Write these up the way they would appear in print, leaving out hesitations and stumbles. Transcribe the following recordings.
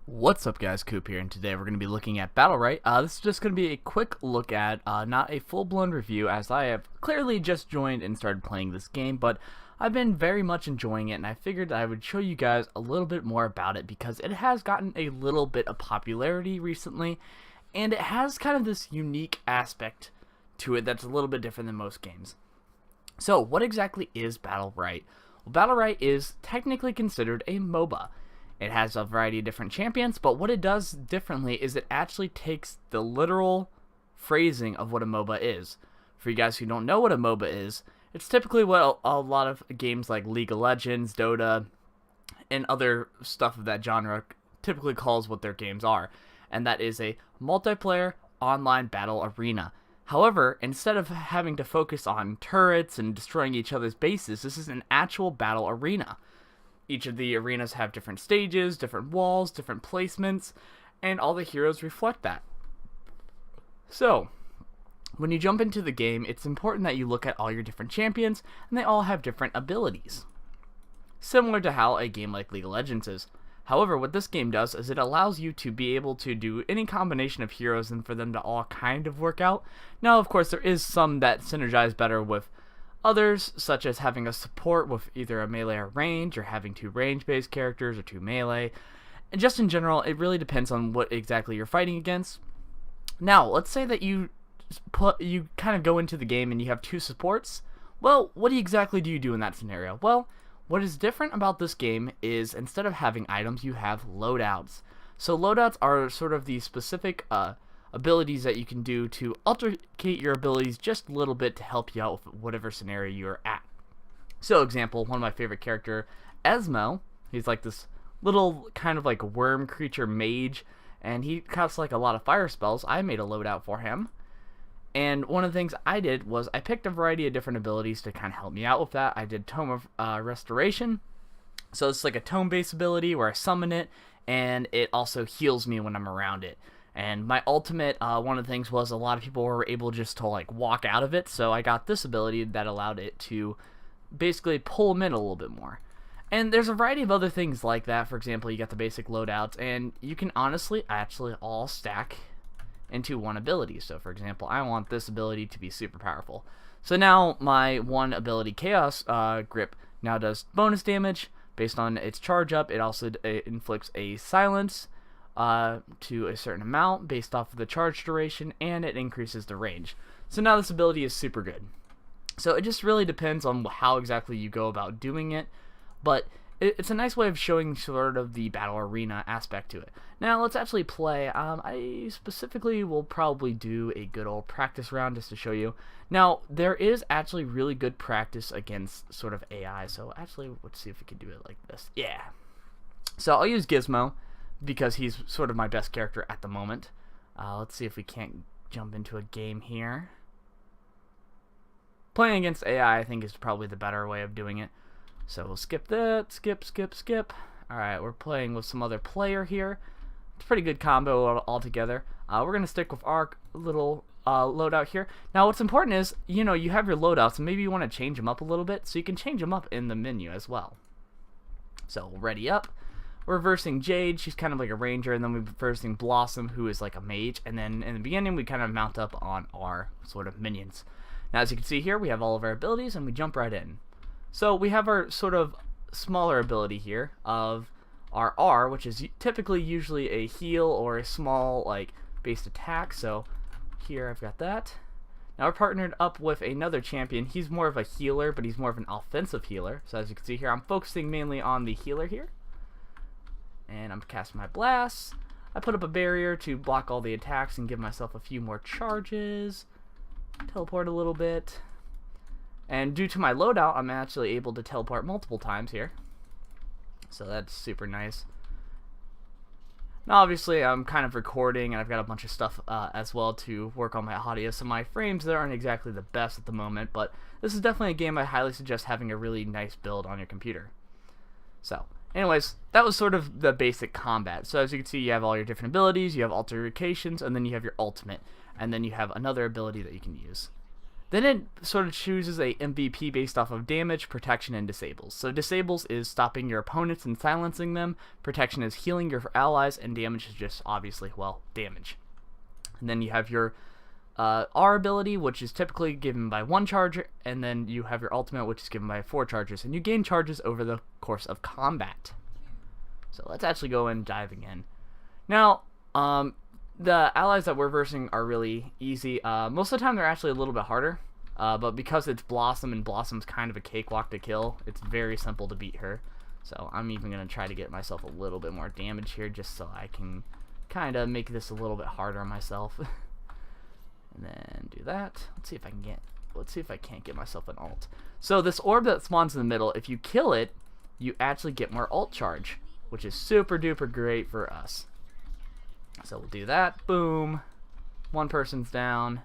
What's up guys, Coop here, and today we're going to be looking at Battlerite. This is just going to be a quick look at, not a full-blown review, as I have clearly just joined and started playing this game, but I've been very much enjoying it, and I figured I would show you guys a little bit more about it, because it has gotten a little bit of popularity recently, and it has kind of this unique aspect to it that's a little bit different than most games. So, what exactly is Battlerite? Well, Battlerite is technically considered a Moba. It has a variety of different champions, but what it does differently is it actually takes the literal phrasing of what a MOBA is. For you guys who don't know what a MOBA is, it's typically what a lot of games like League of Legends, Dota, and other stuff of that genre typically calls what their games are, and that is a multiplayer online battle arena. However, instead of having to focus on turrets and destroying each other's bases, this is an actual battle arena. Each of the arenas have different stages, different walls, different placements, and all the heroes reflect that. So, when you jump into the game, it's important that you look at all your different champions, and they all have different abilities. Similar to how a game like League of Legends is. However, what this game does is it allows you to be able to do any combination of heroes and for them to all kind of work out. Now, of course, there is some that synergize better with others, such as having a support with either a melee or range, or having two range-based characters or two melee. And just in general, it really depends on what exactly you're fighting against. Now, let's say that you kind of go into the game and you have two supports. Well, what exactly do you do in that scenario? Well, what is different about this game is instead of having items, you have loadouts. So loadouts are sort of the specific abilities that you can do to altercate your abilities just a little bit to help you out with whatever scenario you're at. So, example, one of my favorite character, Esmo, he's like this little kind of like worm creature mage, and he casts like a lot of fire spells. I made a loadout for him, and one of the things I did was I picked a variety of different abilities to kind of help me out with that. I did Tome of Restoration, so it's like a tome-based ability where I summon it, and it also heals me when I'm around it. And my ultimate, one of the things was a lot of people were able just to like walk out of it, so I got this ability that allowed it to basically pull them in a little bit more. And there's a variety of other things like that. For example, you got the basic loadouts, and you can honestly actually all stack into one ability. So for example, I want this ability to be super powerful. So now my one ability, Chaos Grip, now does bonus damage based on its charge up. It also inflicts a silence to a certain amount based off of the charge duration, and it increases the range. So now this ability is super good. So it just really depends on how exactly you go about doing it, but it's a nice way of showing sort of the battle arena aspect to it. Now let's actually play. I specifically will probably do a good old practice round just to show you. Now there is actually really good practice against sort of AI, so actually let's see if we can do it like this. Yeah. So I'll use Gizmo, because he's sort of my best character at the moment. Let's see if we can't jump into a game here. Playing against AI, I think, is probably the better way of doing it. So we'll skip that, skip. Alright, we're playing with some other player here. It's a pretty good combo altogether. We're going to stick with our little loadout here. Now what's important is, you know, you have your loadouts, and maybe you want to change them up a little bit, so you can change them up in the menu as well. So we'll ready up. We're versing Jade, she's kind of like a ranger, and then we're versing Blossom, who is like a mage, and then in the beginning we kind of mount up on our sort of minions. Now as you can see here, we have all of our abilities, and we jump right in. So we have our sort of smaller ability here of our R, which is typically usually a heal or a small like based attack. So here I've got that. Now we're partnered up with another champion. He's more of a healer, but he's more of an offensive healer. So as you can see here, I'm focusing mainly on the healer here. And I'm casting my blasts. I put up a barrier to block all the attacks and give myself a few more charges. Teleport a little bit. And due to my loadout, I'm actually able to teleport multiple times here. So that's super nice. Now obviously I'm kind of recording, and I've got a bunch of stuff as well to work on my audio, so my frames there aren't exactly the best at the moment, but this is definitely a game I highly suggest having a really nice build on your computer. So anyways, that was sort of the basic combat. So as you can see, you have all your different abilities, you have altercations, and then you have your ultimate, and then you have another ability that you can use. Then it sort of chooses a MVP based off of damage, protection, and disables. So disables is stopping your opponents and silencing them, protection is healing your allies, and damage is just obviously, well, damage. And then you have your R ability, which is typically given by 1 charge, and then you have your ultimate, which is given by 4 charges, and you gain charges over the course of combat. So let's actually go in diving in. Now, the allies that we're versing are really easy. Most of the time they're actually a little bit harder, but because it's Blossom and Blossom's kind of a cakewalk to kill, it's very simple to beat her. So I'm even going to try to get myself a little bit more damage here just so I can kind of make this a little bit harder on myself. And then do that. Let's see if I can't get myself an ult. So this orb that spawns in the middle, if you kill it, you actually get more ult charge, which is super duper great for us. So we'll do that. Boom. One person's down.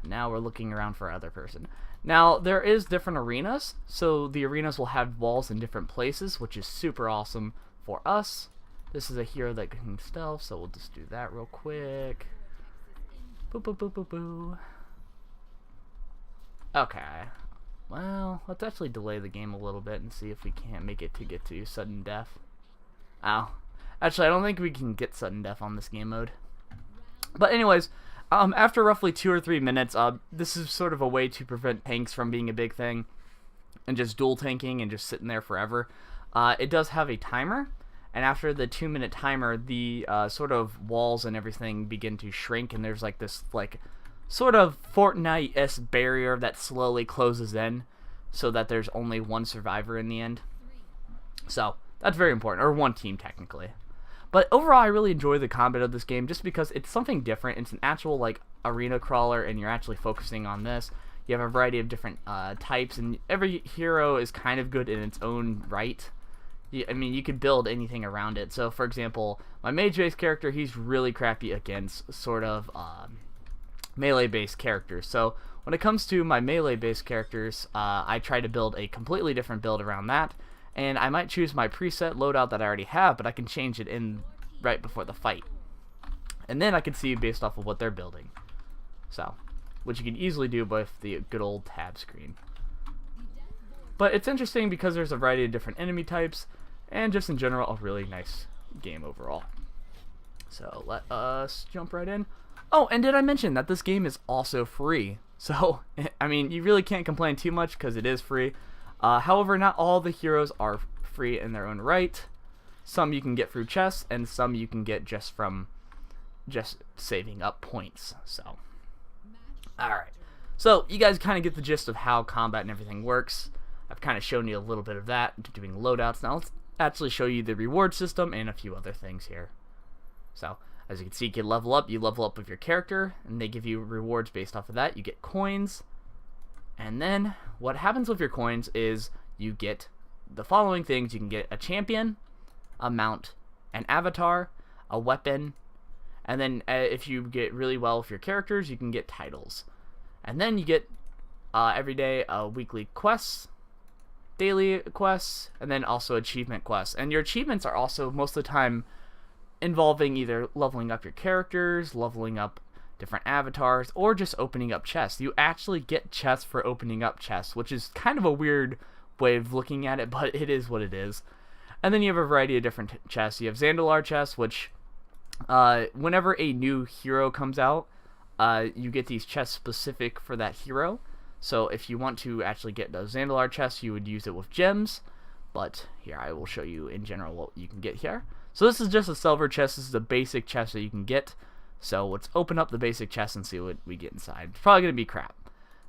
And now we're looking around for other person. Now, there is different arenas. So the arenas will have walls in different places, which is super awesome for us. This is a hero that can stealth, so we'll just do that real quick. Boo, boo, boo, boo, boo. Okay. Well, let's actually delay the game a little bit and see if we can't make it to get to sudden death. Ow. Actually, I don't think we can get sudden death on this game mode. But anyways, after roughly 2 or 3 minutes, this is sort of a way to prevent tanks from being a big thing and just dual tanking and just sitting there forever. It does have a timer, and after the 2-minute timer, the sort of walls and everything begin to shrink, and there's like this sort of Fortnite-esque barrier that slowly closes in so that there's only 1 survivor in the end. So that's very important, or 1 team technically. But overall, I really enjoy the combat of this game just because it's something different. It's an actual like arena crawler, and you're actually focusing on this. You have a variety of different types, and every hero is kind of good in its own right. I mean, you could build anything around it. So, for example, my mage-based character, he's really crappy against sort of melee-based characters. So, when it comes to my melee-based characters, I try to build a completely different build around that. And I might choose my preset loadout that I already have, but I can change it in right before the fight. And then I can see based off of what they're building. So, which you can easily do with the good old tab screen. But it's interesting because there's a variety of different enemy types, and just in general, a really nice game overall. So, let us jump right in. Oh, and did I mention that this game is also free? So, I mean, you really can't complain too much because it is free. However, not all the heroes are free in their own right. Some you can get through chests, and some you can get just from saving up points. So, alright. So, you guys kind of get the gist of how combat and everything works. I've kind of shown you a little bit of that, doing loadouts. Now, let's actually show you the reward system and a few other things here. So, as you can see, you level up with your character, and they give you rewards based off of that. You get coins. And then what happens with your coins is you get the following things. You can get a champion, a mount, an avatar, a weapon, and then if you get really well with your characters, you can get titles. And then you get every day weekly quests, daily quests, and then also achievement quests. And your achievements are also most of the time involving either leveling up your characters, leveling up different avatars, or just opening up chests. You actually get chests for opening up chests, which is kind of a weird way of looking at it, but it is what it is. And then you have a variety of different chests. You have Zandalar chests, which whenever a new hero comes out, you get these chests specific for that hero. So if you want to actually get those Zandalar chests, you would use it with gems. But here, I will show you in general what you can get here. So this is just a silver chest. This is a basic chest that you can get. So let's open up the basic chest and see what we get inside. It's probably going to be crap.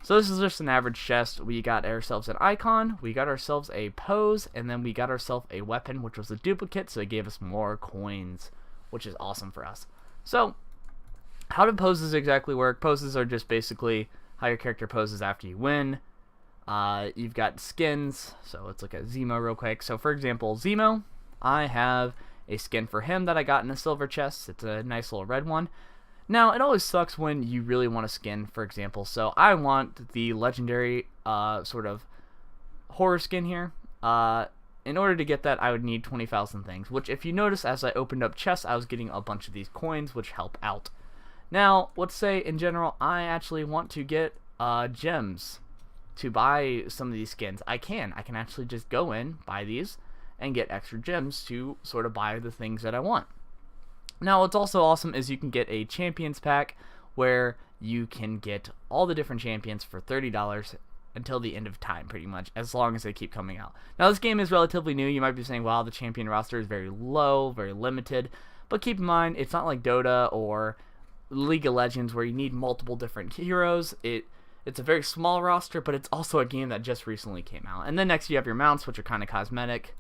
So this is just an average chest. We got ourselves an icon, we got ourselves a pose, and then we got ourselves a weapon, which was a duplicate, so it gave us more coins, which is awesome for us. So, how do poses exactly work? Poses are just basically how your character poses after you win. You've got skins, so let's look at Zemo real quick. So for example, Zemo, I have a skin for him that I got in a silver chest. It's a nice little red one. Now, it always sucks when you really want a skin, for example. So I want the legendary sort of horror skin here. In order to get that, I would need 20,000 things, which if you notice, as I opened up chests, I was getting a bunch of these coins, which help out. Now, let's say in general, I actually want to get gems to buy some of these skins. I can actually just go in, buy these, and get extra gems to sort of buy the things that I want. Now, what's also awesome is you can get a champions pack where you can get all the different champions for $30 until the end of time, pretty much, as long as they keep coming out. Now, this game is relatively new. You might be saying, wow, the champion roster is very low, very limited, but keep in mind, it's not like Dota or League of Legends where you need multiple different heroes. It's a very small roster, but it's also a game that just recently came out. And then next you have your mounts, which are kind of cosmetic,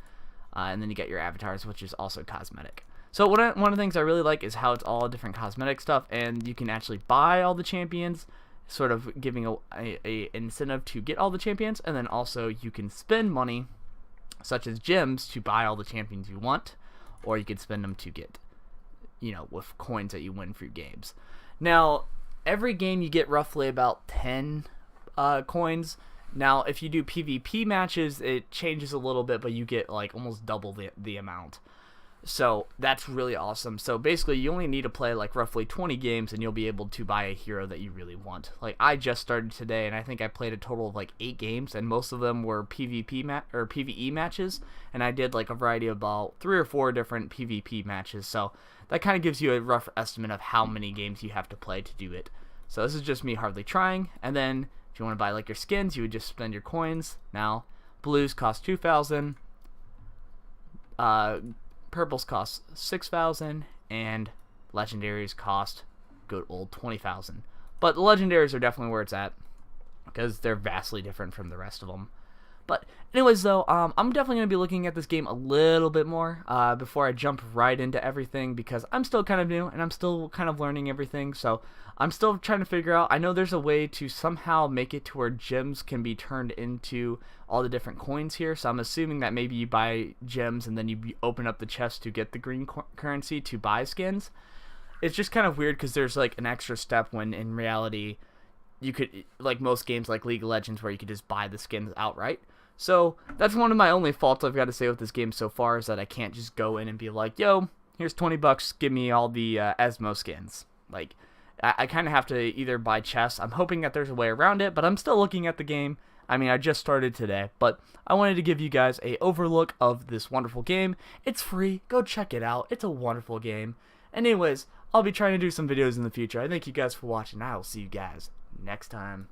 and then you get your avatars, which is also cosmetic. So one of the things I really like is how it's all different cosmetic stuff, and you can actually buy all the champions, sort of giving a incentive to get all the champions, and then also you can spend money, such as gems, to buy all the champions you want, or you can spend them to get, with coins that you win through games. Now, every game you get roughly about 10 coins. Now, if you do PvP matches, it changes a little bit, but you get like almost double the amount. So that's really awesome. So basically, you only need to play like roughly 20 games, and you'll be able to buy a hero that you really want. Like, I just started today, and I think I played a total of like 8 games, and most of them were PvE matches, and I did like a variety of about 3 or 4 different PvP matches. So that kind of gives you a rough estimate of how many games you have to play to do it. So this is just me hardly trying. And then if you want to buy like your skins, you would just spend your coins. Now, blues cost 2,000. Purples cost 6,000, and legendaries cost good old 20,000. But the legendaries are definitely where it's at, because they're vastly different from the rest of them. But anyways, though, I'm definitely going to be looking at this game a little bit more before I jump right into everything, because I'm still kind of new, and I'm still kind of learning everything, so I'm still trying to figure out. I know there's a way to somehow make it to where gems can be turned into all the different coins here, so I'm assuming that maybe you buy gems and then you open up the chest to get the green currency to buy skins. It's just kind of weird because there's like an extra step when in reality you could, like most games like League of Legends, where you could just buy the skins outright. So that's one of my only faults I've got to say with this game so far, is that I can't just go in and be like, yo, here's 20 bucks, give me all the Esmo skins. Like, I kind of have to either buy chests. I'm hoping that there's a way around it, but I'm still looking at the game. I mean, I just started today, but I wanted to give you guys a overlook of this wonderful game. It's free. Go check it out. It's a wonderful game. Anyways, I'll be trying to do some videos in the future. I thank you guys for watching. I will see you guys next time.